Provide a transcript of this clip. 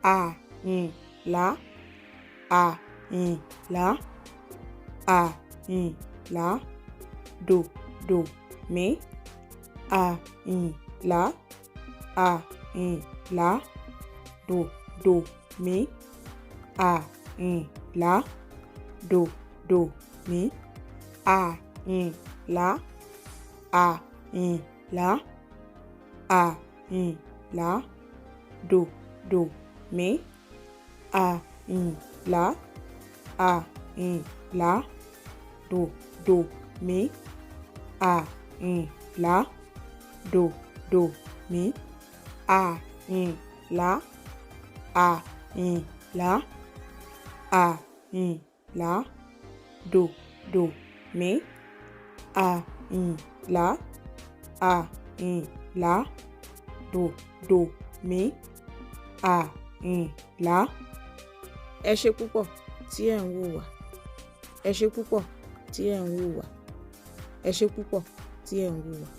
a la a la a la do mi a la a la do mi a la do mi a la a la a la do mi a la a la do mi a la do mi a la a la a la do mi a la a la do mi a la. Ẹ ṣé púpọ̀ tí ẹ̀ ń wò wá. Ẹ ṣé púpọ̀ tí ẹ̀ ń wò wá. Ẹ ṣé púpọ̀ tí ẹ̀ ń wò wá.